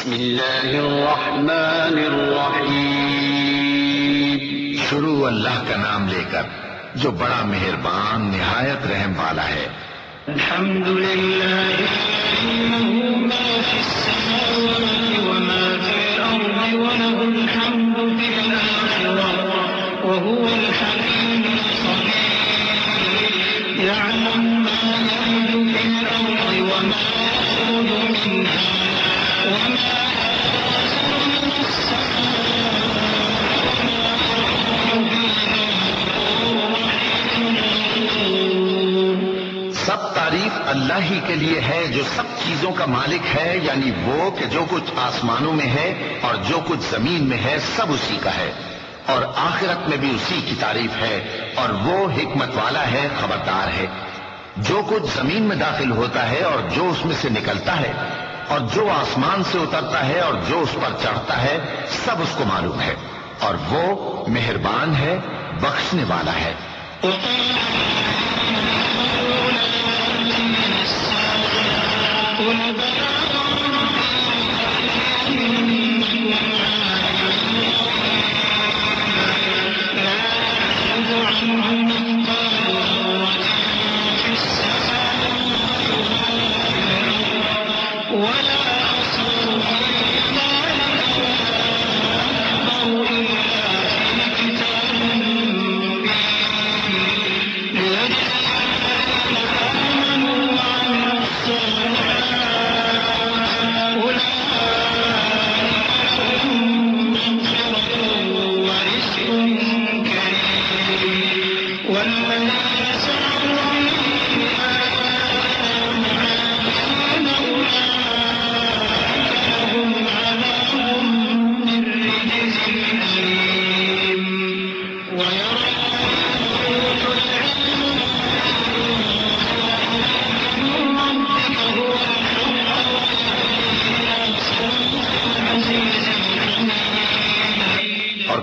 بسم اللہ الرحمن الرحیم، شروع اللہ کا نام لے کر جو بڑا مہربان نہایت رحم والا ہے۔ الحمد للہ له ما في السماوات وما في الأرض وله الحمد في الآخرة وهو الحكيم الخبير، يعلم ما يلج في الأرض وما يخرج منها وما سب تعریف اللہ ہی کے لیے ہے جو سب چیزوں کا مالک ہے، یعنی وہ کہ جو کچھ آسمانوں میں ہے اور جو کچھ زمین میں ہے سب اسی کا ہے، اور آخرت میں بھی اسی کی تعریف ہے، اور وہ حکمت والا ہے، خبردار ہے۔ جو کچھ زمین میں داخل ہوتا ہے اور جو اس میں سے نکلتا ہے اور جو آسمان سے اترتا ہے اور جو اس پر چڑھتا ہے سب اس کو معلوم ہے، اور وہ مہربان ہے، بخشنے والا ہے۔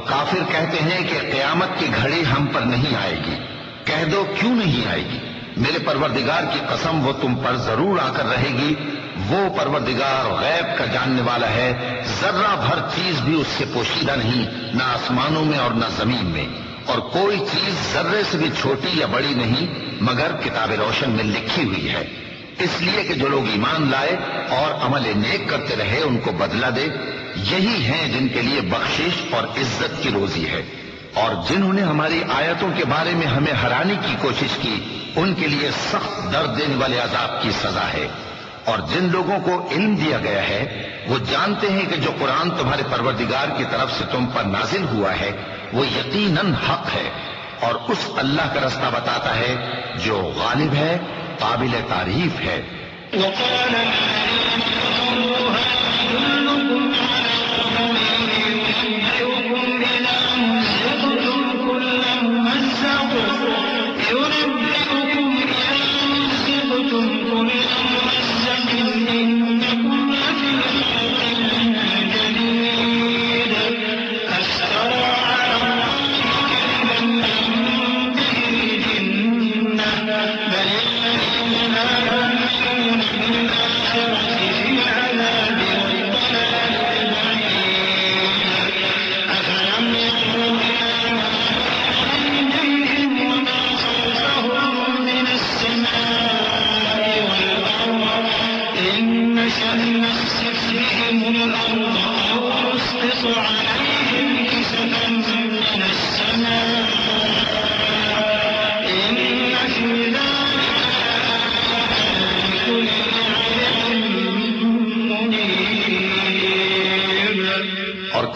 کافر کہتے ہیں کہ قیامت کی گھڑی ہم پر نہیں آئے گی۔ کہہ دو کیوں نہیں آئے گی؟ میرے پروردگار کی قسم وہ تم پر ضرور آ کر رہے گی۔ وہ پروردگار غیب کا جاننے والا ہے، ذرہ بھر چیز بھی اس سے پوشیدہ نہیں، نہ آسمانوں میں اور نہ زمین میں، اور کوئی چیز ذرے سے بھی چھوٹی یا بڑی نہیں مگر کتاب روشن میں لکھی ہوئی ہے، اس لیے کہ جو لوگ ایمان لائے اور عمل نیک کرتے رہے ان کو بدلہ دے۔ یہی ہیں جن کے لیے بخشش اور عزت کی روزی ہے، اور جنہوں نے ہماری آیتوں کے بارے میں ہمیں ہرانے کی کوشش کی ان کے لیے سخت درد دینے والے عذاب کی سزا ہے۔ اور جن لوگوں کو علم دیا گیا ہے وہ جانتے ہیں کہ جو قرآن تمہارے پروردگار کی طرف سے تم پر نازل ہوا ہے وہ یقیناً حق ہے، اور اس اللہ کا رستہ بتاتا ہے جو غالب ہے، قابل تعریف ہے۔ وقال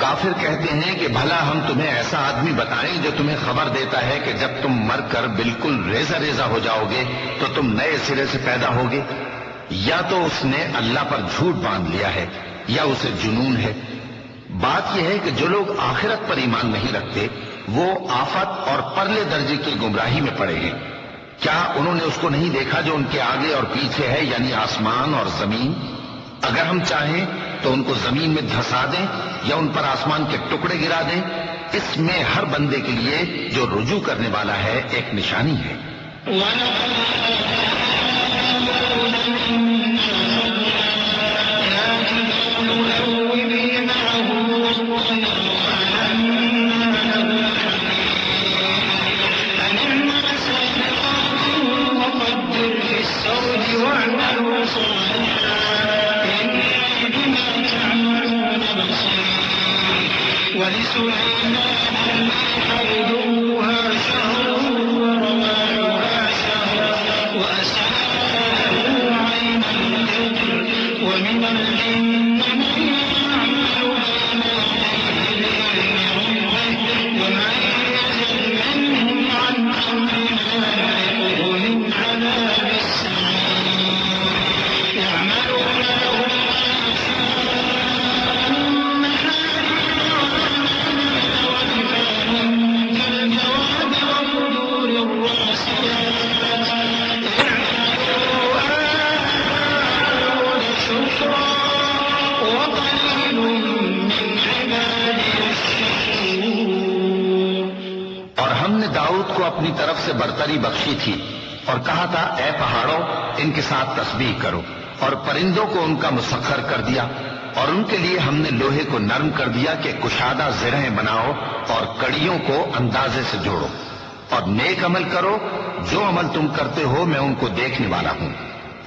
کافر کہتے ہیں کہ بھلا ہم تمہیں ایسا آدمی بتائیں جو تمہیں خبر دیتا ہے کہ جب تم مر کر بالکل ریزہ ریزہ ہو جاؤ گے تو تم نئے سرے سے پیدا ہوگے؟ یا تو اس نے اللہ پر جھوٹ باندھ لیا ہے یا اسے جنون ہے۔ بات یہ ہے کہ جو لوگ آخرت پر ایمان نہیں رکھتے وہ آفت اور پرلے درجے کی گمراہی میں پڑے ہیں۔ کیا انہوں نے اس کو نہیں دیکھا جو ان کے آگے اور پیچھے ہے، یعنی آسمان اور زمین؟ اگر ہم چاہیں تو ان کو زمین میں دھسا دیں یا ان پر آسمان کے ٹکڑے گرا دیں، اس میں ہر بندے کے لیے جو رجوع کرنے والا ہے ایک نشانی ہے۔ وَلَقَدْ اپنی طرف سے برتری بخشی تھی اور کہا تھا اے پہاڑوں ان کے ساتھ تسبیح کرو، اور پرندوں کو ان کا مسخر کر دیا، اور ان کے لیے ہم نے لوہے کو نرم کر دیا کہ کشادہ زرہیں بناؤ اور کڑیوں کو اندازے سے جوڑو، اور نیک عمل کرو، جو عمل تم کرتے ہو میں ان کو دیکھنے والا ہوں۔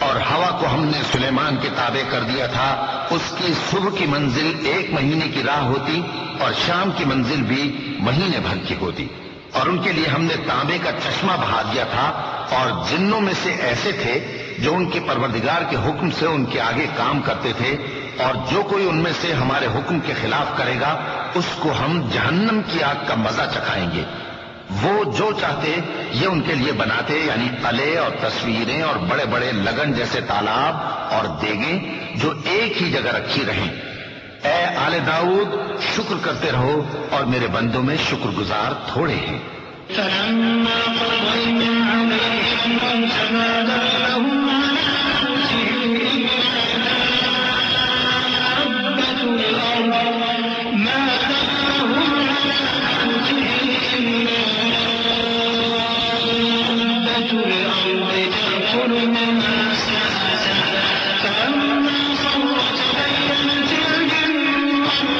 اور ہوا کو ہم نے سلیمان کے تابع کر دیا تھا، اس کی صبح کی منزل 1 مہینے کی راہ ہوتی اور شام کی منزل بھی مہینے بھر کی ہوتی، اور ان کے لیے ہم نے تانبے کا چشمہ بہا دیا تھا، اور جنوں میں سے ایسے تھے جو ان کے پروردگار کے حکم سے ان کے آگے کام کرتے تھے، اور جو کوئی ان میں سے ہمارے حکم کے خلاف کرے گا اس کو ہم جہنم کی آگ کا مزہ چکھائیں گے۔ وہ جو چاہتے یہ ان کے لیے بناتے، یعنی قلعے اور تصویریں اور بڑے بڑے لگن جیسے تالاب اور دیگیں جو ایک ہی جگہ رکھی رہیں۔ اے آل داؤد شکر کرتے رہو، اور میرے بندوں میں شکر گزار تھوڑے ہیں۔ فلما قضينا عليه الموت ما دلهم على موته إلا دابة الأرض ما دلهم على موته إلا دابة الأرض تأكل من سأته فلما خر تبينت الجن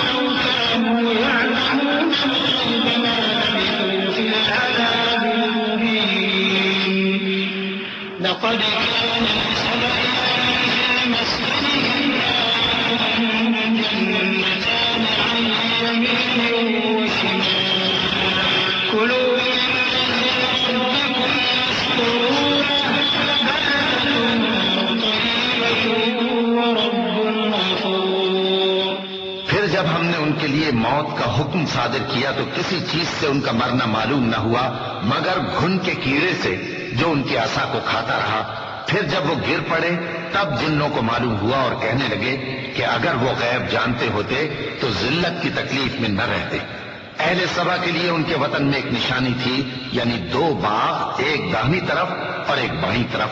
لو كانوا يعلمون الغيب ما لبثوا في العذاب المهين لقد كان لسبأ في مسكنهم جنتان عن يمين وشمال كلوا من رزق ربكم واشكروا له بلدة طيبة ورب غفور۔ پھر جب ہم نے ان کے لیے موت کا حکم صادر کیا تو کسی چیز سے ان کا مرنا معلوم نہ ہوا مگر گھن کے کیڑے سے جو ان کی عصا کو کھاتا رہا۔ پھر جب وہ گر پڑے تب جنوں کو معلوم ہوا اور کہنے لگے کہ اگر وہ غیب جانتے ہوتے تو ذلت کی تکلیف میں نہ رہتے۔ اہل سبا کے لیے ان کے وطن میں ایک نشانی تھی، یعنی 2 باغ، ایک داہنی طرف اور ایک بائیں طرف۔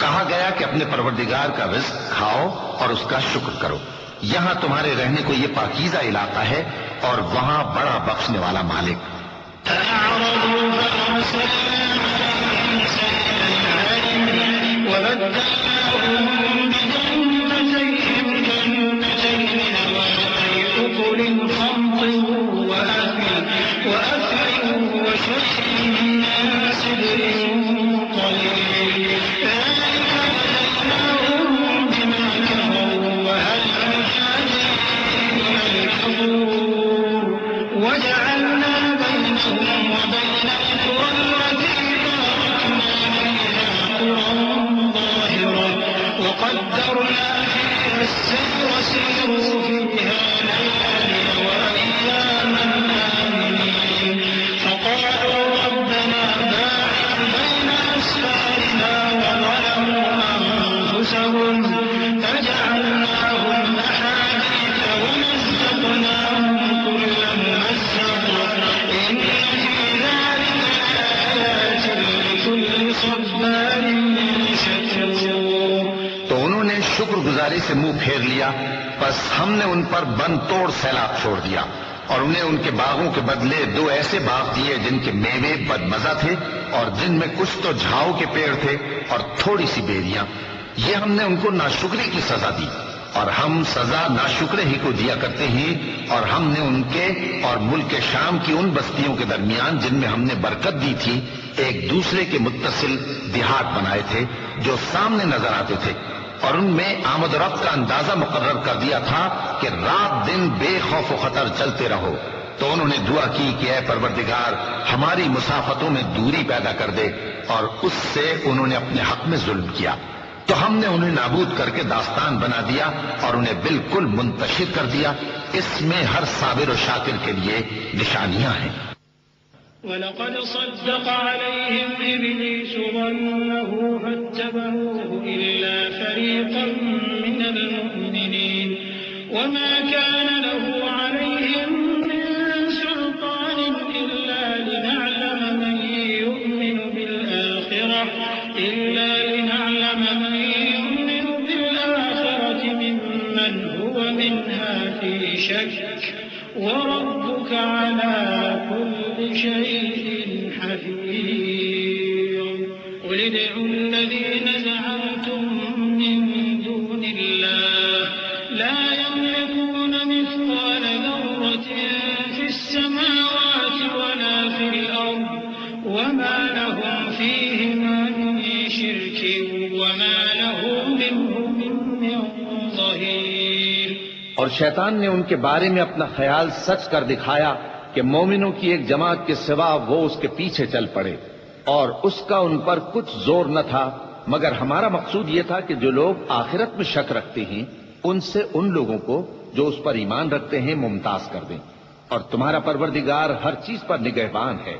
کہا گیا کہ اپنے پروردگار کا رزق کھاؤ اور اس کا شکر کرو، یہاں تمہارے رہنے کو یہ پاکیزہ علاقہ ہے اور وہاں بڑا بخشنے والا مالک۔ فأعرضوا فأرسلنا عليهم سيل العرم وبدلناهم بجنتيهم جنتين ذواتي أكل خمط وأثل وشيء من سدر قليل ذلك جزيناهم بما كفروا وهل نجازي إلا الكفور وجعلنا بينهم وبين القرى التي باركنا فيها قرى ظاهرة وقدرنا فيها السير سيروا فيها ليالي وأياما آمنين فقالوا ربنا باعد بين أسفارنا وظلموا أنفسهم فجعلناهم أحاديث ومزقناهم كل ممزق إن في ذلك لآيات لكل صبار شكور۔ تو انہوں نے شکر گزاری سے منہ پھیر لیا، پس ہم نے ان پر بند توڑ سیلاب چھوڑ دیا، اور انہیں ان کے باغوں کے بدلے 2 ایسے باغ دیے جن کے میوے بدمزہ تھے اور جن میں کچھ تو جھاؤ کے پیڑ تھے اور تھوڑی سی بیریاں۔ یہ ہم نے ان کو ناشکری کی سزا دی، اور ہم سزا ناشکرے ہی کو دیا کرتے ہیں۔ اور ہم نے ان کے اور ملک شام کی ان بستیوں کے درمیان جن میں ہم نے برکت دی تھی ایک دوسرے کے متصل دیہات بنائے تھے جو سامنے نظر آتے تھے، اور ان میں آمد و رفت کا اندازہ مقرر کر دیا تھا کہ رات دن بے خوف و خطر چلتے رہو، تو انہوں نے دعا کی کہ اے پروردگار ہماری مسافتوں میں دوری پیدا کر دے، اور اس سے انہوں نے اپنے حق میں ظلم کیا، تو ہم نے انہیں نابود کر کے داستان بنا دیا اور انہیں بالکل منتشر کر دیا۔ اس میں ہر صابر و شاکر کے لیے نشانیاں ہیں۔ وَلَقَدْ صَدَّقَ عَلَيْهِمْ إِبْلِيسُ ظَنَّهُ فَاتَّبَعُوهُ إِلَّا فَرِيقًا مِّنَ الْمُؤْمِنِينَ وَمَا كَانَ لَهُ عَلَيْهِم مِّن سُلْطَانٍ إِلَّا لِنَعْلَمَ مَن يُؤْمِنُ بِالْآخِرَةِ مِمَّنْ هُوَ مِنْهَا فِي شَكٍّ وَرَبُّكَ عَلَىٰ كُلِّ شَيْءٍ حَفِيظٌ قُلِ ادْعُوا الَّذِينَ زَعَمْتُم مِّن دُونِ اللَّهِ لَا يَمْلِكُونَ مِثْقَالَ ذَرَّةٍ فِي السَّمَاوَاتِ وَلَا فِي الْأَرْضِ وَمَا لَهُمْ فِيهِمَا مِن شِرْكٍ وَمَا لَهُ مِنْهُم مِّن ظَهِيرٍ۔ اور شیطان نے ان کے بارے میں اپنا خیال سچ کر دکھایا کہ مومنوں کی ایک جماعت کے سوا وہ اس کے پیچھے چل پڑے، اور اس کا ان پر کچھ زور نہ تھا، مگر ہمارا مقصود یہ تھا کہ جو لوگ آخرت میں شک رکھتے ہیں ان سے ان لوگوں کو جو اس پر ایمان رکھتے ہیں ممتاز کر دیں، اور تمہارا پروردگار ہر چیز پر نگہبان ہے۔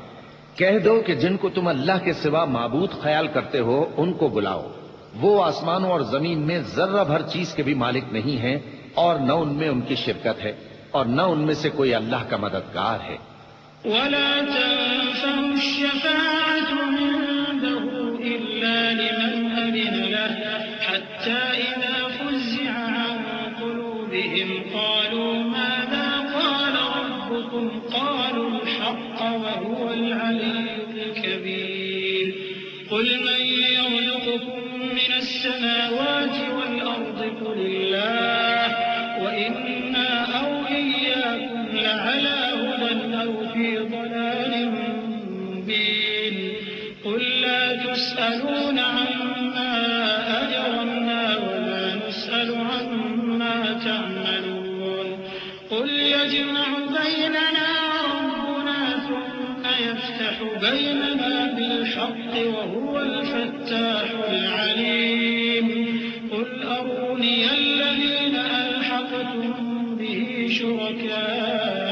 کہہ دو کہ جن کو تم اللہ کے سوا معبود خیال کرتے ہو ان کو بلاؤ، وہ آسمانوں اور زمین میں ذرہ بھر چیز کے بھی مالک نہیں ہیں، اور نہ ان میں ان کی شرکت ہے، اور نہ ان میں سے کوئی اللہ کا مددگار ہے۔ وَلَا تَنفَعُ الشَّفَاعَةُ عِندَهُ إِلَّا لِمَنْ أَذِنَ لَهُ حَتَّى إِذَا فُزِّعَ عَن قُلُوبِهِمْ قَالُوا مَاذَا قَالَ رَبُّكُمْ قَالُوا الْحَقَّ وَهُوَ الْعَلِيُّ الْكَبِيرُ قُلْ مَن يَرْزُقُكُم مِّنَ السَّمَاوَاتِ وَالْأَرْضِ قُلِ اللَّهُ وَإِنَّا أَوْ إِيَّاكُمْ لَعَلَىٰ هُدًى أَوْ فِي ضَلَالٍ مُّبِينٍ قُل لَّا تُسْأَلُونَ عَمَّا أَجْرَمْنَا وَلَا نُسْأَلُ عَمَّا تَعْمَلُونَ قُلْ يَجْمَعُ بَيْنَنَا رَبُّنَا ثُمَّ يَفْتَحُ بَيْنَنَا بِالْحَقِّ وَهُوَ الْفَتَّاحُ الْعَلِيمُ قُلْ أَرُونِيَ الَّذِينَ أَلْحَقْتُم بِهِ شُرَكَاءَ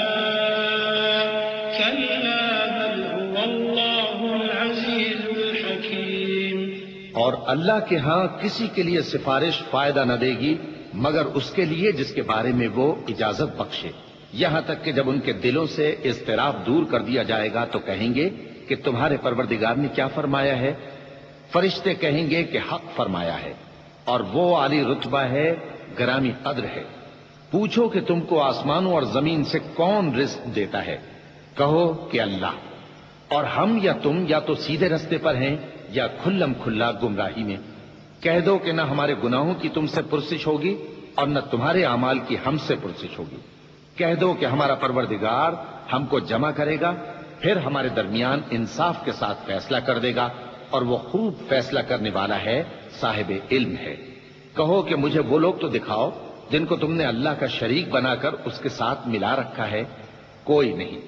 كَلَّا بَلْ هُوَ اللَّهُ الْعَزِيزُ الْحَكِيمُ۔ اور اللہ کے ہاں کسی کے لیے سفارش فائدہ نہ دے گی مگر اس کے لیے جس کے بارے میں وہ اجازت بخشے، یہاں تک کہ جب ان کے دلوں سے اضطراب دور کر دیا جائے گا تو کہیں گے کہ تمہارے پروردگار نے کیا فرمایا ہے؟ فرشتے کہیں گے کہ حق فرمایا ہے، اور وہ عالی رتبہ ہے، گرامی قدر ہے۔ پوچھو کہ تم کو آسمانوں اور زمین سے کون رزق دیتا ہے؟ کہو کہ اللہ، اور ہم یا تم یا تو سیدھے رستے پر ہیں یا کھلم کھلا گمراہی میں۔ کہہ دو کہ نہ ہمارے گناہوں کی تم سے پرسش ہوگی اور نہ تمہارے اعمال کی ہم سے پرسش ہوگی۔ کہہ دو کہ ہمارا پروردگار ہم کو جمع کرے گا، پھر ہمارے درمیان انصاف کے ساتھ فیصلہ کر دے گا، اور وہ خوب فیصلہ کرنے والا ہے، صاحب علم ہے۔ کہو کہ مجھے وہ لوگ تو دکھاؤ جن کو تم نے اللہ کا شریک بنا کر اس کے ساتھ ملا رکھا ہے۔ کوئی نہیں،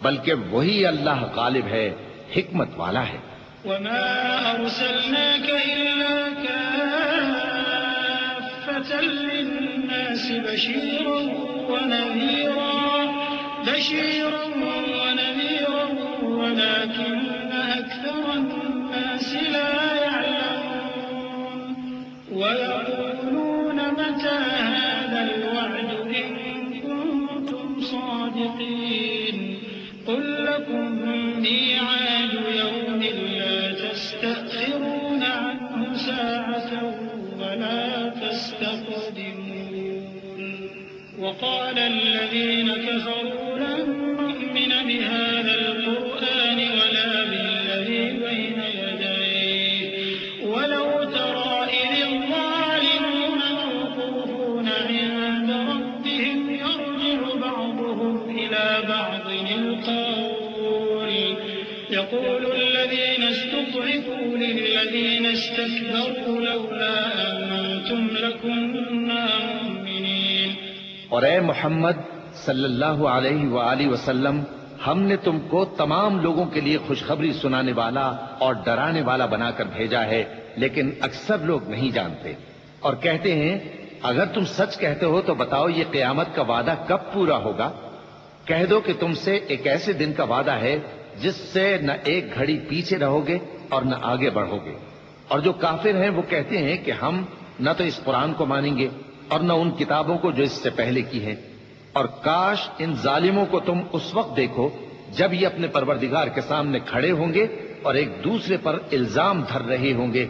بلکہ وہی اللہ غالب ہے، حکمت والا ہے۔ وَمَا أَرْسَلْنَاكَ إِلَّا كَافَّةً لِّلنَّاسِ بَشِيرًا وَنَذِيرًا وَلَٰكِنَّ أَكْثَرَ النَّاسِ لَا يَعْلَمُونَ وَيَقُولُونَ مَتَىٰ هَٰذَا الْوَعْدُ إِن كُنتُمْ صَادِقِينَ قُل لَّكُم مِّيعَادُ يَوْمٍ لَّا تَسْتَأْخِرُونَ عَنْهُ سَاعَةً وَلَا تَسْتَقْدِمُونَ وَقَالَ الَّذِينَ كَفَرُوا لَن نُّؤْمِنَ بِهَٰذَا الْقُرْآنِ وَلَا بِالَّذِي بَيْنَ يَدَيْهِ وَلَوْ تَرَىٰ إِذِ الظَّالِمُونَ مَوْقُوفُونَ عِندَ رَبِّهِمْ يَرْجِعُ بَعْضُهُمْ إِلَىٰ بَعْضٍ الْقَوْلَ يَقُولُ الَّذِينَ اسْتُضْعِفُوا لِلَّذِينَ اسْتَكْبَرُوا لَوْلَا أَنتُمْ لَكُنَّا مُؤْمِنِينَ۔ اور اے محمد صلی اللہ علیہ وآلہ وسلم ہم نے تم کو تمام لوگوں کے لیے خوشخبری سنانے والا اور ڈرانے والا بنا کر بھیجا ہے، لیکن اکثر لوگ نہیں جانتے اور کہتے ہیں اگر تم سچ کہتے ہو تو بتاؤ یہ قیامت کا وعدہ کب پورا ہوگا؟ کہہ دو کہ تم سے ایک ایسے دن کا وعدہ ہے جس سے نہ ایک گھڑی پیچھے رہو گے اور نہ آگے بڑھو گے۔ اور جو کافر ہیں وہ کہتے ہیں کہ ہم نہ تو اس قرآن کو مانیں گے اور نہ ان کتابوں کو جو اس سے پہلے کی ہیں، اور کاش ان ظالموں کو تم اس وقت دیکھو جب یہ اپنے پروردگار کے سامنے کھڑے ہوں گے اور ایک دوسرے پر الزام دھر رہے ہوں گے۔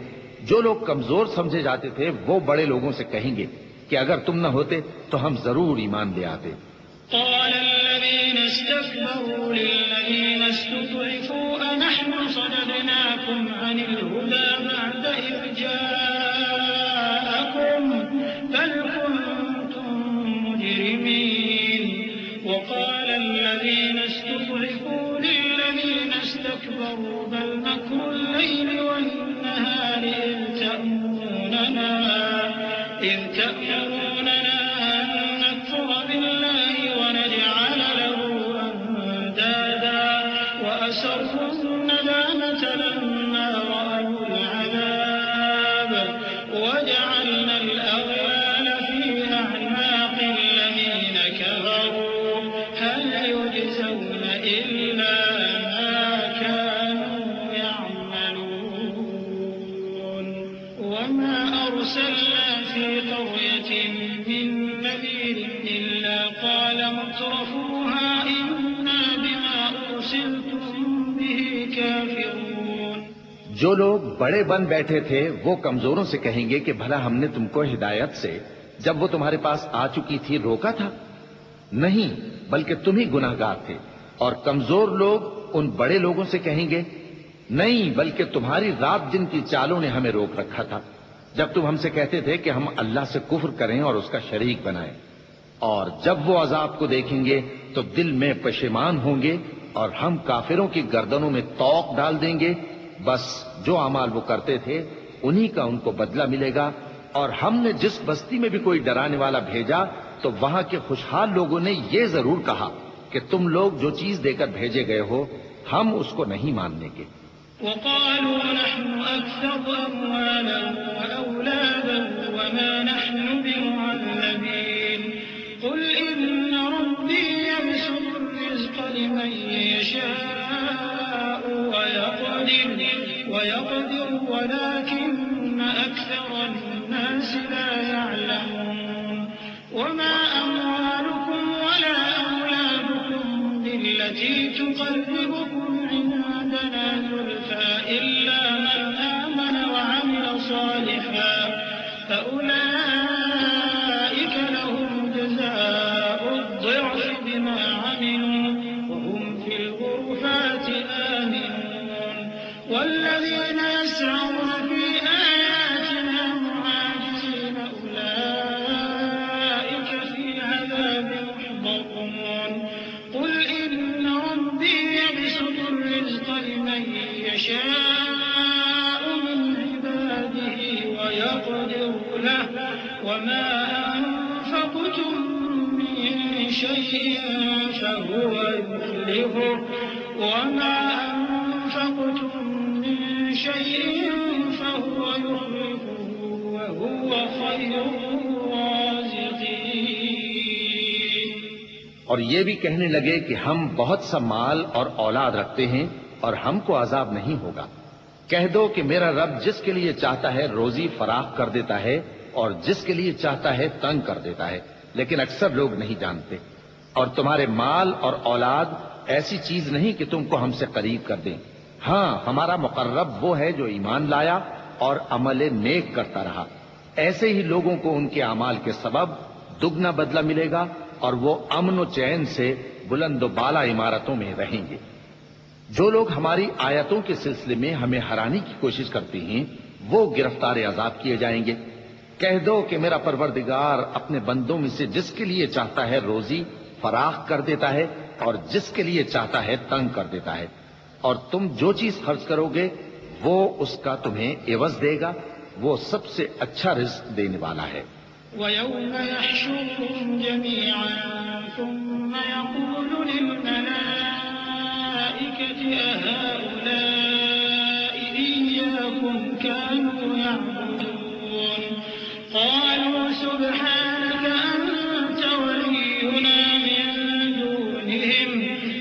جو لوگ کمزور سمجھے جاتے تھے وہ بڑے لوگوں سے کہیں گے کہ اگر تم نہ ہوتے تو ہم ضرور ایمان لے آتے۔ قال الذين استكبروا للذين استضعفوا أنحن صددناكم عن الهدى بعد إذ جاءكم بل كنتم مجرمين وقال الذين استضعفوا للذين استكبروا بل مكر الليل والنهار إذ تأمروننا أن نكفر بالله ونجعل له أندادا وأسروا الندامة لما رأوا العذاب وجعلنا الأغلال في أعناق الذين كفروا هل يجزون إلا ما كانوا يعملون وما أرسلنا في قرية من نذير إلا قال مترفوها إنا بما أرسلتم به كافرون۔ جو لوگ بڑے بن بیٹھے تھے وہ کمزوروں سے کہیں گے کہ بھلا ہم نے تم کو ہدایت سے جب وہ تمہارے پاس آ چکی تھی روکا تھا؟ نہیں، بلکہ تم ہی گناہگار تھے۔ اور کمزور لوگ ان بڑے لوگوں سے کہیں گے نہیں، بلکہ تمہاری رات دن کی چالوں نے ہمیں روک رکھا تھا جب تم ہم سے کہتے تھے کہ ہم اللہ سے کفر کریں اور اس کا شریک بنائیں۔ اور جب وہ عذاب کو دیکھیں گے تو دل میں پشیمان ہوں گے اور ہم کافروں کی گردنوں میں طوق ڈال دیں گے۔ بس جو اعمال وہ کرتے تھے انہی کا ان کو بدلہ ملے گا۔ اور ہم نے جس بستی میں بھی کوئی ڈرانے والا بھیجا تو وہاں کے خوشحال لوگوں نے یہ ضرور کہا کہ تم لوگ جو چیز دے کر بھیجے گئے ہو ہم اس کو نہیں ماننے کے۔ وقالوا نحن أكثر أموالا وأولادا وما نحن بمعذبين قل إن ربي يبسط الرزق لمن يشاء ويقدر ولكن أكثر الناس لا يعلمون وما أموالكم ولا أولادكم بالتي تقربكم عندنا زلفى إلا من آمن وعمل صالحا فأولئك لهم جزاء الضعف بما عملوا وهم في الغرفات آمنون والذين يسعون في آياتنا معاجزين أولئك في عذاب محضرون قل إن ربي يبسط الرزق لمن يشاء من عباده ويقدر له وما أنفقتم من شيء فهو يخلفه وما أنفقتم من شيء فهو يخلفه وهو خير الرازقين۔ اور یہ بھی کہنے لگے کہ ہم بہت سا مال اور اولاد رکھتے ہیں اور ہم کو عذاب نہیں ہوگا۔ کہہ دو کہ میرا رب جس کے لیے چاہتا ہے روزی فراخ کر دیتا ہے اور جس کے لیے چاہتا ہے تنگ کر دیتا ہے، لیکن اکثر لوگ نہیں جانتے۔ اور تمہارے مال اور اولاد ایسی چیز نہیں کہ تم کو ہم سے قریب کر دیں۔ ہاں، ہمارا مقرب وہ ہے جو ایمان لایا اور عمل نیک کرتا رہا۔ ایسے ہی لوگوں کو ان کے اعمال کے سبب دگنا بدلہ ملے گا اور وہ امن و چین سے بلند و بالا عمارتوں میں رہیں گے۔ جو لوگ ہماری آیتوں کے سلسلے میں ہمیں ہرانے کی کوشش کرتے ہیں وہ گرفتار عذاب کیے جائیں گے۔ کہہ دو کہ میرا پروردگار اپنے بندوں میں سے جس کے لیے چاہتا ہے روزی فراخ کر دیتا ہے اور جس کے لیے چاہتا ہے تنگ کر دیتا ہے، اور تم جو چیز خرچ کرو گے وہ اس کا تمہیں عوض دے گا، وہ سب سے اچھا رزق دینے والا ہے۔ وَيَوْمَ يَحْشُرُهُمْ جَمِيعًا ثُمَّ للملائكة أهؤلاء إياكم كانوا يعبدون قالوا سبحانك أنت ولينا من دونهم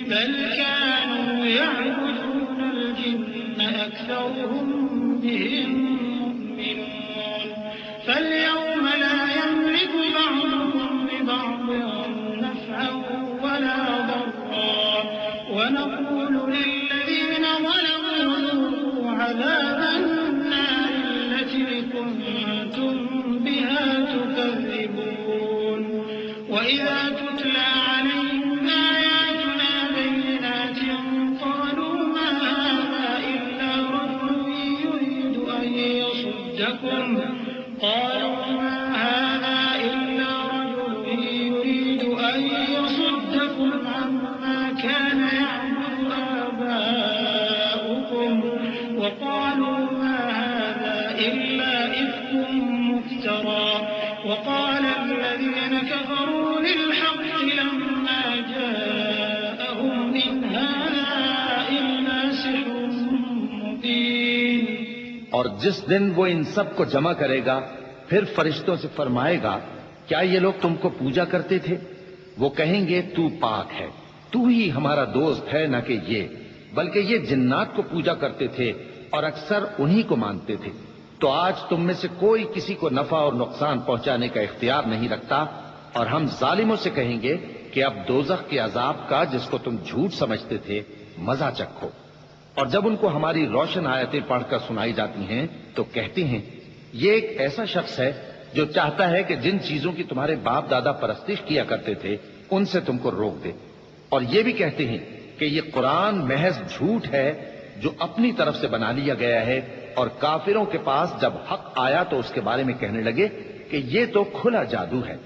بل كانوا يعبدون الجن أكثرهم بهم مؤمنون فاليوم لا يملك بعضكم لبعض نفعا ولا ضرا ونقول للذين ظلموا ذوقوا عذاب النار التي كنتم بها تكذبون وإذا تتلى عليهم آياتنا بينات قالوا ما هذا إلا رجل يريد أن يصدكم عما كان يعبد آباؤكم وقالوا ما هذا إلا إفك مفترى وقال الذين كفروا للحق لما جاءهم إن هذا إلا سحر مبين. اور جس دن وہ ان سب کو جمع کرے گا پھر فرشتوں سے فرمائے گا کیا یہ لوگ تم کو پوجا کرتے تھے؟ وہ کہیں گے تو پاک ہے، تو ہی ہمارا دوست ہے، نہ کہ یہ، بلکہ یہ جنات کو پوجا کرتے تھے اور اکثر انہی کو مانتے تھے. تو آج تم میں سے کوئی کسی کو نفع اور نقصان پہنچانے کا اختیار نہیں رکھتا، اور ہم ظالموں سے کہیں گے کہ اب دوزخ کے عذاب کا جس کو تم جھوٹ سمجھتے تھے مزہ چکھو. اور جب ان کو ہماری روشن آیتیں پڑھ کر سنائی جاتی ہیں تو کہتے ہیں یہ ایک ایسا شخص ہے جو چاہتا ہے کہ جن چیزوں کی تمہارے باپ دادا پرستش کیا کرتے تھے ان سے تم کو روک دے. اور یہ بھی کہتے ہیں کہ یہ قرآن محض جھوٹ ہے جو اپنی طرف سے بنا لیا گیا ہے. اور کافروں کے پاس جب حق آیا تو اس کے بارے میں کہنے لگے کہ یہ تو کھلا جادو ہے.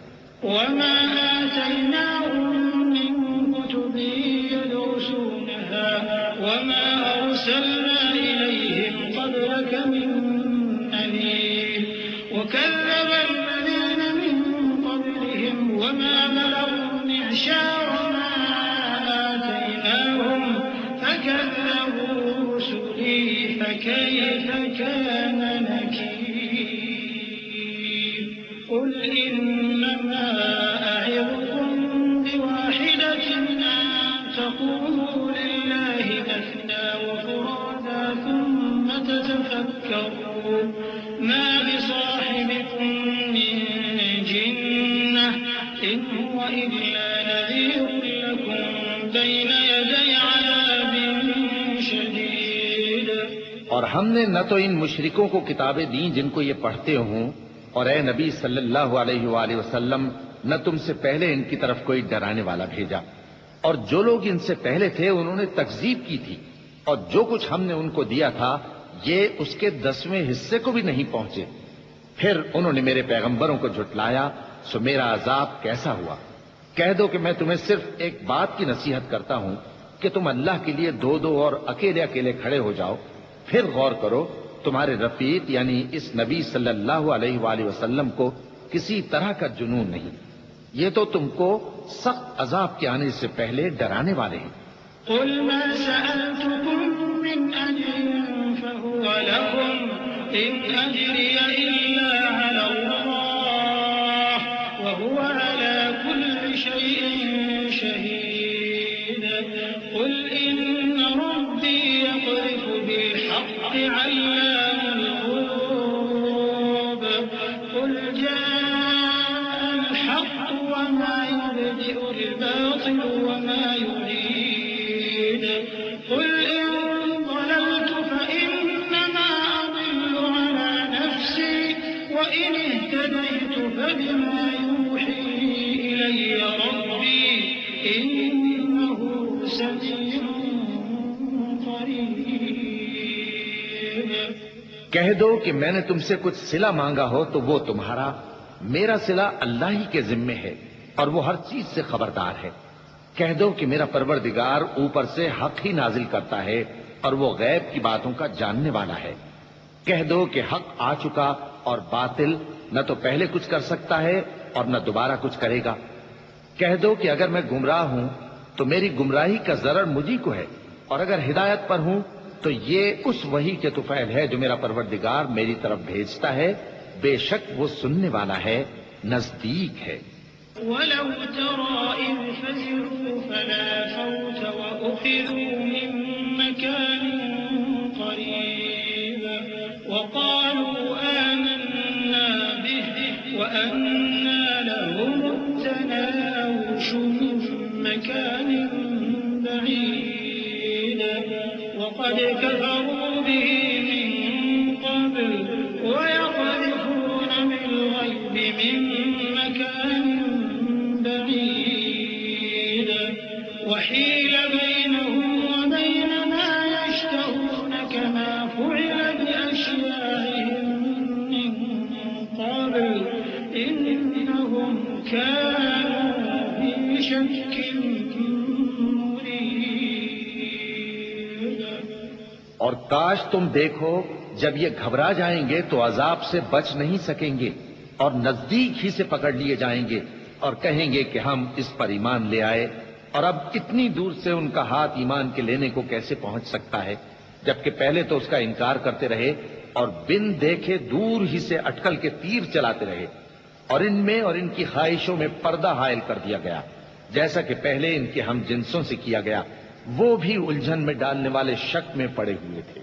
وما آتيناهم من كتب يدرسونها وما أرسلنا إليهم قبلك من نذير وكذب الذين من قبلهم وما بلغوا معشار ما آتيناهم فكذبوا رسلي فكيف كان نكير. قل إنما أعظكم بواحدة أن تقوموا لله مثنى وفرادا ثم تتفكروا ما بصاحبكم من جنة إن هو إلا نذير لكم بين يدي عذاب شديد. اور ہم نے نہ تو ان مشرکوں کو کتابیں دیں جن کو یہ پڑھتے ہوں، اور اے نبی صلی اللہ علیہ وآلہ وسلم نہ تم سے پہلے ان کی طرف کوئی ڈرانے والا بھیجا. اور جو لوگ ان سے پہلے تھے انہوں نے تکذیب کی تھی، اور جو کچھ ہم نے ان کو دیا تھا یہ اس کے 10ویں حصے کو بھی نہیں پہنچے. پھر انہوں نے میرے پیغمبروں کو جھٹلایا، سو میرا عذاب کیسا ہوا. کہہ دو کہ میں تمہیں صرف ایک بات کی نصیحت کرتا ہوں کہ تم اللہ کے لیے دو دو اور اکیلے اکیلے کھڑے ہو جاؤ، پھر غور کرو تمہارے رفیق یعنی اس نبی صلی اللہ علیہ وآلہ وسلم کو کسی طرح کا جنون نہیں، یہ تو تم کو سخت عذاب کے آنے سے پہلے ڈرانے والے ہیں. قل ما سألتكم من أجر فهو لكم إن أجري إلا على الله وهو على كل شيء شهيد. قل إن ربي يقذف بالحق علام الغيوب. قل جاء الحق وما يبدئ الباطل وما يعيد. قل إن ضللت فإنما أضل على نفسي وإن اهتديت فبما يوحي إلي ربي إنه سميع قريب. کہہ دو کہ میں نے تم سے کچھ صلہ مانگا ہو تو وہ تمہارا، میرا صلہ اللہ ہی کے ذمے ہے اور وہ ہر چیز سے خبردار ہے. کہہ دو کہ میرا پروردگار اوپر سے حق ہی نازل کرتا ہے اور وہ غیب کی باتوں کا جاننے والا ہے. کہہ دو کہ حق آ چکا اور باطل نہ تو پہلے کچھ کر سکتا ہے اور نہ دوبارہ کچھ کرے گا. کہہ دو کہ اگر میں گمراہ ہوں تو میری گمراہی کا ضرر مجھی کو ہے، اور اگر ہدایت پر ہوں تو یہ اس وحی کے طفیل ہے جو میرا پروردگار میری طرف بھیجتا ہے، بے شک وہ سننے والا ہے، نزدیک ہے۔ وَلَوْ تَرَىٰ إِذْ فَزِعُوا فَلَا فَوْتَ وَأُخِذُوا مِن مَّكَانٍ قَرِيبٍ وَقَالُوا آمَنَّا بِهِ وَأَنَّىٰ لَهُمُ التَّنَاوُشُ مِن مَّكَانٍ بَعِيدٍ وَقَدْ كَفَرُوا بِهِ مِن قَبْلُ وَيَقْذِفُونَ بِالْغَيْبِ مِن مَّكَانٍ بعيد وحيل بينهم وبين ما يشتهون كما فعل بأشياعهم من قبل إنهم كانوا في شك مريب۔ اور کاش تم دیکھو جب یہ گھبرا جائیں گے تو عذاب سے بچ نہیں سکیں گے اور نزدیک ہی سے پکڑ لیے جائیں گے اور کہیں گے کہ ہم اس پر ایمان لے آئے، اور اب اتنی دور سے ان کا ہاتھ ایمان کے لینے کو کیسے پہنچ سکتا ہے، جبکہ پہلے تو اس کا انکار کرتے رہے اور بن دیکھے دور ہی سے اٹکل کے تیر چلاتے رہے، اور ان میں اور ان کی خواہشوں میں پردہ حائل کر دیا گیا، جیسا کہ پہلے ان کے ہم جنسوں سے کیا گیا، وہ بھی الجھن میں ڈالنے والے شک میں پڑے ہوئے تھے۔